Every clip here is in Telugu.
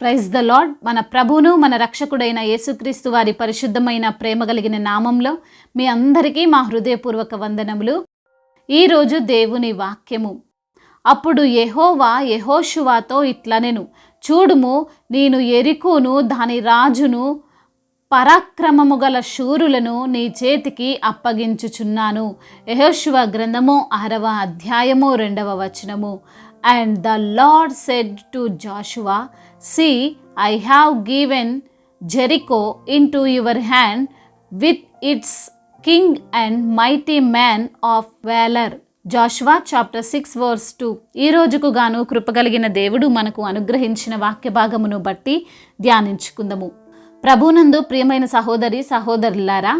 Praise the lord. మన ప్రభువును మన రక్షకుడైన యేసుక్రీస్తు వారి పరిశుద్ధమైన ప్రేమ కలిగిన నామంలో మీ అందరికీ మా హృదయపూర్వక వందనములు. ఈరోజు దేవుని వాక్యము. అప్పుడు యెహోవా యెహోషువతో ఇట్లనెను, చూడుము, నేను యెరికోను దాని రాజును పరాక్రమము గల శూరులను నీ చేతికి అప్పగించుచున్నాను. యెహోషువ గ్రంథము 6వ అధ్యాయము 2వ వచనము. And the Lord said to Joshua, See, I have given Jericho into your hand with its king and mighty man of valor. Jashuva chapter 6 verse 2. ఈ రోజుకు గాను కృపగలిగిన దేవుడు మనకు అనుగ్రహించిన వాక్య భాగమును బట్టి ధ్యానించుకుందాము. ప్రభునందు ప్రియమైన సహోదరి సహోదరులారా,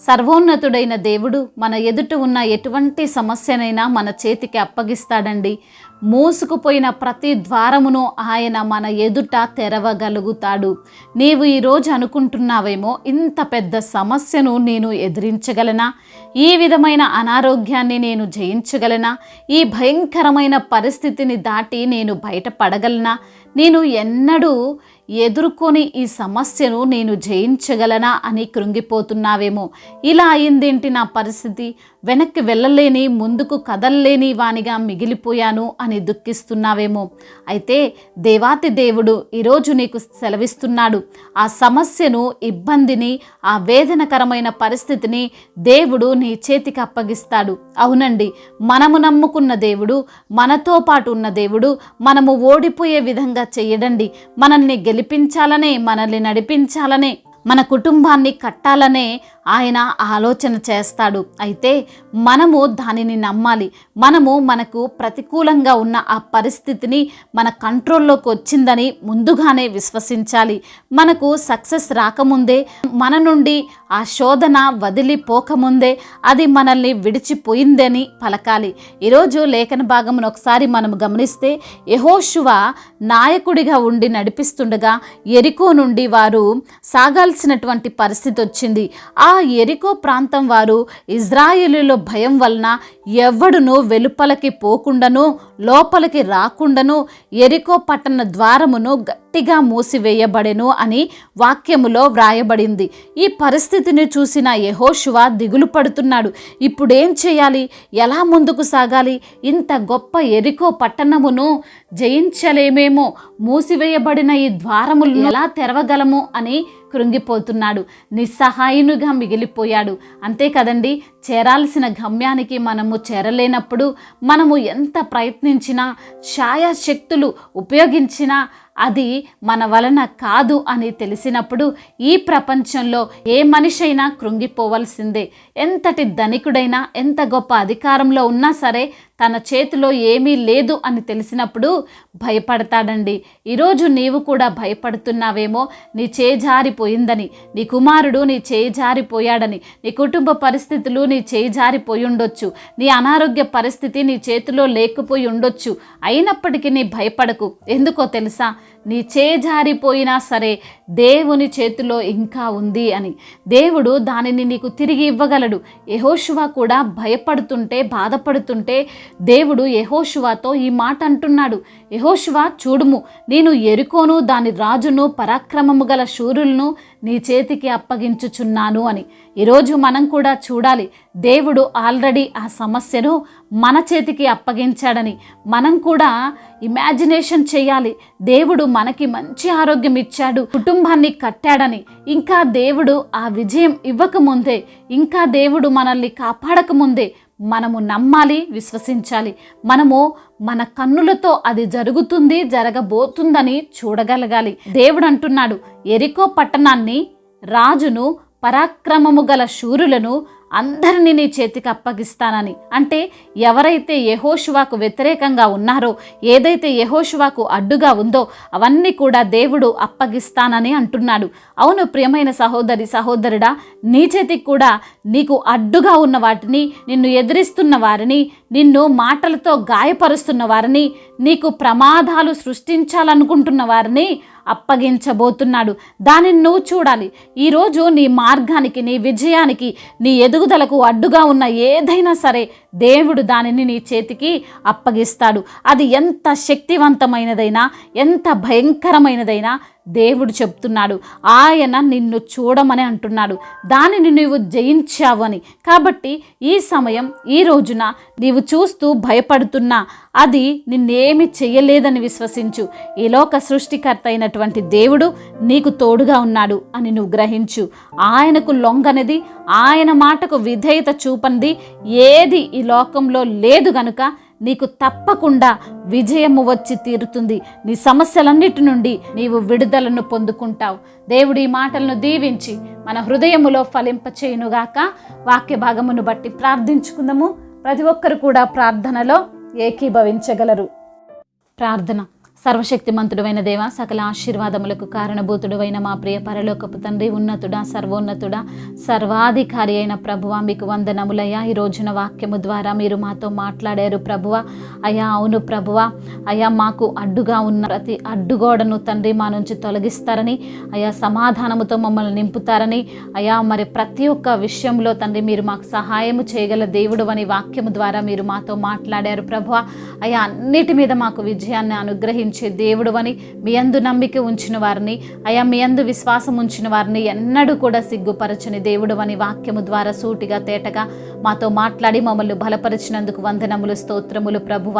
సర్వోన్నతుడైన దేవుడు మన ఎదుట ఉన్న ఎటువంటి సమస్యనైనా మన చేతికి అప్పగిస్తాడండి. మూసుకుపోయిన ప్రతి ద్వారమును ఆయన మన ఎదుట తెరవగలుగుతాడు. నీవు ఈరోజు అనుకుంటున్నావేమో, ఇంత పెద్ద సమస్యను నేను ఎదిరించగలనా? ఈ విధమైన అనారోగ్యాన్ని నేను జయించగలనా? ఈ భయంకరమైన పరిస్థితిని దాటి నేను బయటపడగలనా? నేను ఎన్నడూ ఎదుర్కొని ఈ సమస్యను నేను జయించగలనా అని కృంగిపోతున్నావేమో. ఇలా అయిందేంటి నా పరిస్థితి? వెనక్కి వెళ్ళలేని, ముందుకు కదలలేని వానిగా మిగిలిపోయాను అని దుఃఖిస్తున్నావేమో. అయితే దేవాతి దేవుడు ఈరోజు నీకు సెలవిస్తున్నాడు. ఆ సమస్యను, ఇబ్బందిని, ఆ వేదనకరమైన పరిస్థితిని దేవుడు నీ చేతికి అప్పగిస్తాడు. అవునండి, మనము నమ్ముకున్న దేవుడు, మనతో పాటు ఉన్న దేవుడు మనము ఓడిపోయే విధంగా చేయడండి. మనల్ని గెలిపించాలనే, మనల్ని నడిపించాలనే, మన కుటుంబాన్ని కట్టాలనే ఆయన ఆలోచన చేస్తాడు. అయితే మనము దానిని నమ్మాలి. మనకు ప్రతికూలంగా ఉన్న ఆ పరిస్థితిని మన కంట్రోల్లోకి వచ్చిందని ముందుగానే విశ్వసించాలి. మనకు సక్సెస్ రాకముందే, మన నుండి ఆ శోధన వదిలిపోకముందే అది మనల్ని విడిచిపోయిందని పలకాలి. ఈరోజు లేఖన భాగమును ఒకసారి మనం గమనిస్తే, యెహోషువ నాయకుడిగా ఉండి నడిపిస్తుండగా యెరికో నుండి వారు సాగాల్సినటువంటి పరిస్థితి వచ్చింది. ఆ యెరికో ప్రాంతం వారు ఇజ్రాయేలీయుల భయం వలన ఎవడును వెలుపలకి పోకుండాను, లోపలికి రాకుండాను యెరికో పట్టణ ద్వారమును గట్టిగా మూసివేయబడెను అని వాక్యములో వ్రాయబడింది. ఈ పరిస్థితిని చూసిన యెహోషువ దిగులు పడుతున్నాడు. ఇప్పుడేం చేయాలి? ఎలా ముందుకు సాగాలి? ఇంత గొప్ప యెరికో పట్టణమును జయించలేమేమో, మూసివేయబడిన ఈ ద్వారములను ఎలా తెరవగలము అని కృంగిపోతున్నాడు. నిస్సహాయునిగా మిగిలిపోయాడు. అంతే కదండి, చేరాల్సిన గమ్యానికి మనము చేరలేనప్పుడు మనము ఎంత ప్రయత్నించినా, ఛాయాశక్తులు ఉపయోగించినా అది మన వలన కాదు అని తెలిసినప్పుడు ఈ ప్రపంచంలో ఏ మనిషి అయినా కృంగిపోవలసిందే. ఎంతటి ధనికుడైనా, ఎంత గొప్ప అధికారంలో ఉన్నా సరే తన చేతిలో ఏమీ లేదు అని తెలిసినప్పుడు భయపడతాడండి. ఈరోజు నీవు కూడా భయపడుతున్నావేమో, నీ చేజారిపోయిందని, నీ కుమారుడు నీ చేజారిపోయాడని, నీ కుటుంబ పరిస్థితులు నీ చేజారిపోయి ఉండొచ్చు, నీ అనారోగ్య పరిస్థితి నీ చేతిలో లేకపోయి ఉండొచ్చు. అయినప్పటికీ నీ భయపడకు. ఎందుకో తెలుసా? నీ చేజారిపోయినా సరే దేవుని చేతిలో ఇంకా ఉంది అని. దేవుడు దానిని నీకు తిరిగి ఇవ్వగలడు. యెహోషువ కూడా భయపడుతుంటే, బాధపడుతుంటే దేవుడు యెహోషువతో ఈ మాట అంటున్నాడు. యెహోషువ, చూడుము, నేను యెరికోను దాని రాజును పరాక్రమము గల శూరులను నీ చేతికి అప్పగించుచున్నాను అని. ఈరోజు మనం కూడా చూడాలి, దేవుడు ఆల్రెడీ ఆ సమస్యను మన చేతికి అప్పగించాడని. మనం కూడా ఇమాజినేషన్ చేయాలి. దేవుడు మనకి మంచి ఆరోగ్యం ఇచ్చాడు, కుటుంబాన్ని కట్టాడని. ఇంకా దేవుడు ఆ విజయం ఇవ్వకముందే, ఇంకా దేవుడు మనల్ని కాపాడకముందే మనము నమ్మాలి, విశ్వసించాలి. మనము మన కన్నులతో అది జరుగుతుంది, జరగబోతుందని చూడగలగాలి. దేవుడు అంటున్నాడు, యెరికో పట్టణాన్ని, రాజును, పరాక్రమము గల శూరులను అందరినీ నీ చేతికి అప్పగిస్తానని. అంటే ఎవరైతే యెహోషువకు వ్యతిరేకంగా ఉన్నారో, ఏదైతే యెహోషువకు అడ్డుగా ఉందో అవన్నీ కూడా దేవుడు అప్పగిస్తానని అంటున్నాడు. అవును ప్రియమైన సహోదరి సహోదరుడా, నీ చేతికి కూడా నీకు అడ్డుగా ఉన్న వాటిని, నిన్ను ఎదిరిస్తున్న వారిని, నిన్ను మాటలతో గాయపరుస్తున్న వారిని, నీకు ప్రమాదాలు సృష్టించాలనుకుంటున్న వారిని అప్పగించబోతున్నాడు. దానిని నువ్వు చూడాలి. ఈరోజు నీ మార్గానికి, నీ విజయానికి, నీ ఎదుగుదలకు అడ్డుగా ఉన్న ఏదైనా సరే దేవుడు దానిని నీ చేతికి అప్పగిస్తాడు. అది ఎంత శక్తివంతమైనదైనా, ఎంత భయంకరమైనదైనా దేవుడు చెప్తున్నాడు. ఆయన నిన్ను చూడమని అంటున్నాడు. దానిని నీవు జయించావు అని. కాబట్టి ఈ సమయం, ఈ రోజున నీవు చూస్తూ భయపడుతున్నా అది నిన్నేమి చెయ్యలేదని విశ్వసించు. ఈ లోక సృష్టికర్త అయినటువంటి దేవుడు నీకు తోడుగా ఉన్నాడు అని నువ్వు గ్రహించు. ఆయనకు లొంగనిది, ఆయన మాటకు విధేయత చూపనిది ఏది ఈ లోకంలో లేదు గనుక నీకు తప్పకుండా విజయము వచ్చి తీరుతుంది. నీ సమస్యలన్నిటి నుండి నీవు విడుదలను పొందుకుంటావు. దేవుడి ఈ మాటలను దీవించి మన హృదయములో ఫలింపచేయునుగాక. వాక్య భాగమును బట్టి ప్రార్థించుకుందాము. ప్రతి ఒక్కరు కూడా ప్రార్థనలో ఏకీభవించగలరు. ప్రార్థన. సర్వశక్తిమంతుడైన దేవ, సకల ఆశీర్వాదములకు కారణభూతుడైన మా ప్రియ పరలోకపు తండ్రి, ఉన్నతుడా, సర్వోన్నతుడా, సర్వాధికారి అయిన ప్రభువ, మీకు వందనములయ్యా. ఈ రోజున వాక్యము ద్వారా మీరు మాతో మాట్లాడారు ప్రభువ. అయ్యా అవును ప్రభువ, అయ్యా మాకు అడ్డుగా ఉన్న ప్రతి అడ్డుగోడను తండ్రి మా నుంచి తొలగిస్తారని, అయ్యా సమాధానముతో మమ్మల్ని నింపుతారని, అయ్యా మరి ప్రతి ఒక్క విషయంలో తండ్రి మీరు మాకు సహాయము చేయగల దేవుడు అని వాక్యము ద్వారా మీరు మాతో మాట్లాడారు ప్రభువ. అయ్యా అన్నిటి మీద మాకు విజయాన్ని అనుగ్రహించి దేవుడు అని, మీ యందు నమ్మిక ఉంచిన వారిని, అయా మీ యందు విశ్వాసం ఉంచిన వారిని ఎన్నడూ కూడా సిగ్గుపరచని దేవుడు అని వాక్యము ద్వారా సూటిగా తేటగా మాతో మాట్లాడి మమ్మల్ని బలపరిచినందుకు వందనములు, స్తోత్రములు ప్రభువ.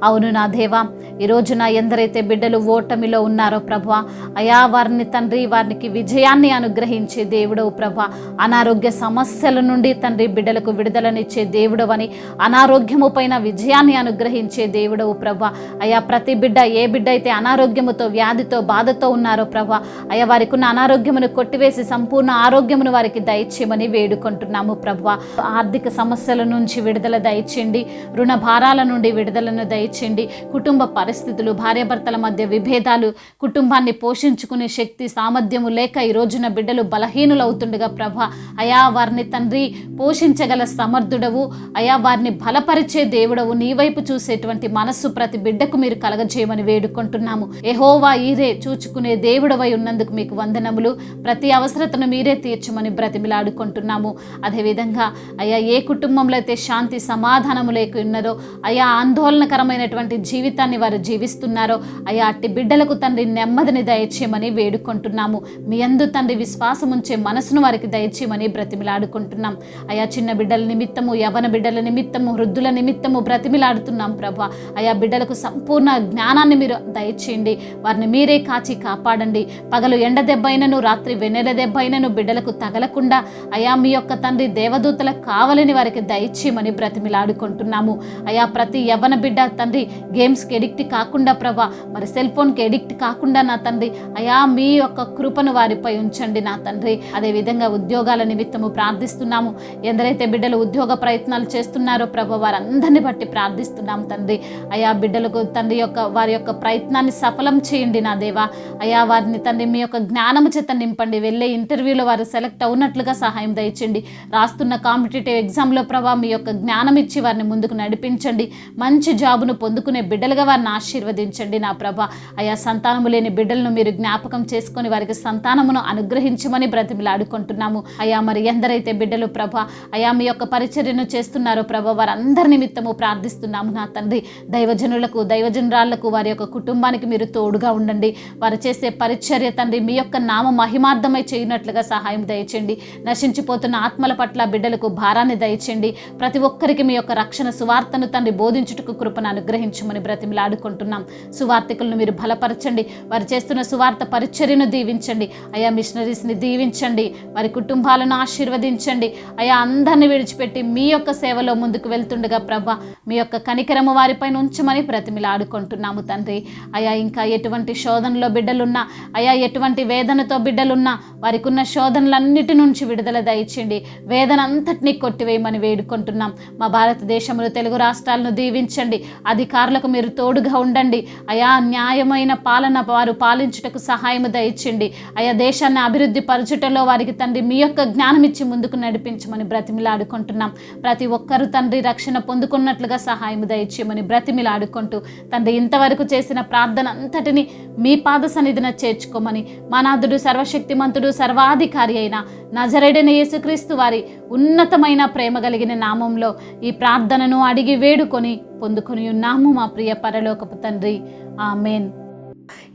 అవును నా దేవా, ఈ రోజున ఎందరైతే బిడ్డలు ఓటమిలో ఉన్నారో ప్రభువ, అయా వారిని తండ్రి వారికి విజయాన్ని అనుగ్రహించే దేవుడవు ప్రభువ. అనారోగ్య సమస్యల నుండి తండ్రి బిడ్డలకు విడుదలనిచ్చే దేవుడవు అని, అనారోగ్యము పైన విజయాన్ని అనుగ్రహించే దేవుడవు ప్రభువ. అయా ప్రతి బిడ్డ, ఏ బిడ్డ అయితే అనారోగ్యముతో, వ్యాధితో, బాధతో ఉన్నారో ప్రభా, అయ్యా వారికి ఉన్న అనారోగ్యమును కొట్టివేసి సంపూర్ణ ఆరోగ్యమును వారికి దయచేయమని వేడుకుంటున్నాము ప్రభువా. ఆర్థిక సమస్యల నుంచి విడుదల దయచేయండి, రుణ భారాల నుండి విడుదలను దయచేయండి. కుటుంబ పరిస్థితులు, భార్యాభర్తల మధ్య విభేదాలు, కుటుంబాన్ని పోషించుకునే శక్తి సామర్థ్యము లేక ఈ రోజున బిడ్డలు బలహీనులవుతుండగా ప్రభా, అయా వారిని తండ్రి పోషించగల సమర్థుడవు, అయా వారిని బలపరిచే దేవుడవు, నీ వైపు చూసేటువంటి మనస్సు ప్రతి బిడ్డకు మీరు కలగజేయమని వేడుకుంటున్నాము. యెహోవా ఈరే చూచుకునే దేవుడవై ఉన్నందుకు మీకు వందనములు. ప్రతి అవసరతను మీరే తీర్చమని బ్రతిమిలాడుకుంటున్నాము. అదేవిధంగా అయ్యా ఏ కుటుంబంలో అయితే శాంతి సమాధానము లేక ఉన్నదో, అయ్యా ఆందోళనకరమైనటువంటి జీవితాన్ని వారు జీవిస్తున్నారో, అయ్యా అట్టి బిడ్డలకు తండ్రి నెమ్మదిని దయచేయమని వేడుకుంటున్నాము. మీ యందు తండ్రి విశ్వాసం ఉంచే మనసును వారికి దయచేయమని బ్రతిమిలాడుకుంటున్నాం. అయ్యా చిన్న బిడ్డల నిమిత్తము, యవన బిడ్డల నిమిత్తము, వృద్ధుల నిమిత్తము బ్రతిమిలాడుతున్నాం ప్రభా. అయ్యా బిడ్డలకు సంపూర్ణ జ్ఞానాన్ని మీరు దయచేయండి. వారిని మీరే కాచి కాపాడండి. పగలు ఎండ దెబ్బైనను, రాత్రి వెన్నెల దెబ్బైనను బిడ్డలకు తగలకుండా అయా మీ యొక్క తండ్రి దేవదూతలకు కావాలని వారికి దయచేయమని బ్రతిమిలాడుకుంటున్నాము. అయా ప్రతి యవ్వన బిడ్డ తండ్రి గేమ్స్కి ఎడిక్ట్ కాకుండా ప్రభా, మరి సెల్ ఫోన్కి ఎడిక్ట్ కాకుండా నా తండ్రి అయా మీ యొక్క కృపను వారిపై ఉంచండి నా తండ్రి. అదేవిధంగా ఉద్యోగాల నిమిత్తము ప్రార్థిస్తున్నాము. ఎందరైతే బిడ్డలు ఉద్యోగ ప్రయత్నాలు చేస్తున్నారో ప్రభా, వారందరిని బట్టి ప్రార్థిస్తున్నాము తండ్రి. అయా బిడ్డలకు తండ్రి వారి యొక్క ప్రయత్నాన్ని సఫలం చేయండి నా దేవా. అయా వారిని తండ్రి మీ యొక్క జ్ఞానము చేత నింపండి. వెళ్ళే ఇంటర్వ్యూలో వారు సెలెక్ట్ అవునట్లుగా సహాయం దయచండి. రాస్తున్న కాంపిటేటివ్ ఎగ్జామ్లో ప్రభా మీ యొక్క జ్ఞానం ఇచ్చి వారిని ముందుకు నడిపించండి. మంచి జాబును పొందుకునే బిడ్డలుగా వారిని ఆశీర్వదించండి నా ప్రభా. అయా సంతానము లేని బిడ్డలను మీరు జ్ఞాపకం చేసుకొని వారికి సంతానమును అనుగ్రహించమని బ్రతిమిలాడుకుంటున్నాము. అయా మరి ఎందరైతే బిడ్డలు ప్రభా అయా మీ యొక్క పరిచర్యను చేస్తున్నారో ప్రభా, వారందరి నిమిత్తము ప్రార్థిస్తున్నాము నా తండ్రి. దైవజనులకు, దైవజనురాళ్లకు, వారి యొక్క కుటుంబానికి మీరు తోడుగా ఉండండి. వారు చేసే పరిచర్య తండ్రి మీ యొక్క నామ మహిమార్థమై చేయనట్లుగా సహాయం దయచేయండి. నశించిపోతున్న ఆత్మల పట్ల బిడ్డలకు భారాన్ని దయచేయండి. ప్రతి ఒక్కరికి మీ యొక్క రక్షణ సువార్తను తండ్రి బోధించుటకు కృపను అనుగ్రహించమని బ్రతిమిలాడుకుంటున్నాం. సువార్థికులను మీరు బలపరచండి. వారు చేస్తున్న సువార్త పరిచర్యను దీవించండి. అయా మిషనరీస్ని దీవించండి. వారి కుటుంబాలను ఆశీర్వదించండి. అయా అందరిని విడిచిపెట్టి మీ యొక్క సేవలో ముందుకు వెళ్తుండగా ప్రభా మీ యొక్క కనికరము వారిపైన ఉంచమని బ్రతిమిలాడుకుంటున్నాము తండ్రి. అయా ఇంకా ఎటువంటి శోధనలో బిడ్డలున్నా, అయా ఎటువంటి వేదనతో బిడ్డలున్నా వారికి ఉన్న శోధనలన్నిటి నుంచి విడుదల దయచేయండి. వేదన అంతటినీ కొట్టివేయమని వేడుకుంటున్నాం. మా భారతదేశంలో తెలుగు రాష్ట్రాలను దీవించండి. అధికారులకు మీరు తోడుగా ఉండండి. అయా న్యాయమైన పాలన వారు పాలించుటకు సహాయము దయచేయండి. అయా దేశాన్ని అభివృద్ధి పరచుటలో వారికి తండ్రి మీ యొక్క జ్ఞానం ఇచ్చి ముందుకు నడిపించమని బ్రతిమిలాడుకుంటున్నాం. ప్రతి ఒక్కరూ తండ్రి రక్షణ పొందుకున్నట్లుగా సహాయము దయచేయమని బ్రతిమిలాడుకుంటూ తండ్రి ఇంతవరకు చేసిన చేసిన ప్రార్థన అంతటిని మీ పాద సన్నిధిన చేర్చుకోమని మా నాథుడు సర్వశక్తిమంతుడు సర్వాధికారి అయిన నజరేయుడైన యేసుక్రీస్తు వారి ఉన్నతమైన ప్రేమ కలిగిన నామంలో ఈ ప్రార్థనను అడిగి వేడుకొని పొందుకొని ఉన్నాము మా ప్రియ పరలోకపు తండ్రి. ఆమేన్.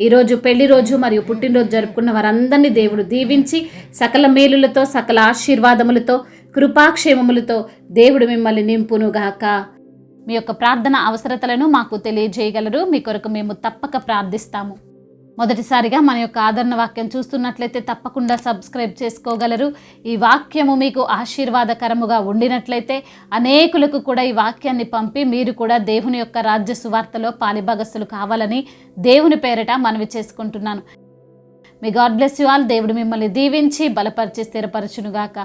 ఈరోజు పెళ్లి రోజు మరియు పుట్టినరోజు జరుపుకున్న వారందరినీ దేవుడు దీవించి సకల మేలులతో సకల ఆశీర్వాదములతో కృపాక్షేమములతో దేవుడు మిమ్మల్ని నింపునుగాక. మీ యొక్క ప్రార్థన అవసరతలను మాకు తెలియజేయగలరు. మీ కొరకు మేము తప్పక ప్రార్థిస్తాము. మొదటిసారిగా మన యొక్క ఆదరణ వాక్యం చూస్తున్నట్లయితే తప్పకుండా సబ్స్క్రైబ్ చేసుకోగలరు. ఈ వాక్యము మీకు ఆశీర్వాదకరముగా ఉండినట్లయితే అనేకులకు కూడా ఈ వాక్యాన్ని పంపి మీరు కూడా దేవుని యొక్క రాజ్య సువార్తలో పాలిభాగస్తులు కావాలని దేవుని పేరిట మనవి చేసుకుంటున్నాను. మీ గాడ్ బ్లెస్ యు ఆల్. దేవుడు మిమ్మల్ని దీవించి బలపరిచి స్థిరపరచునుగాక.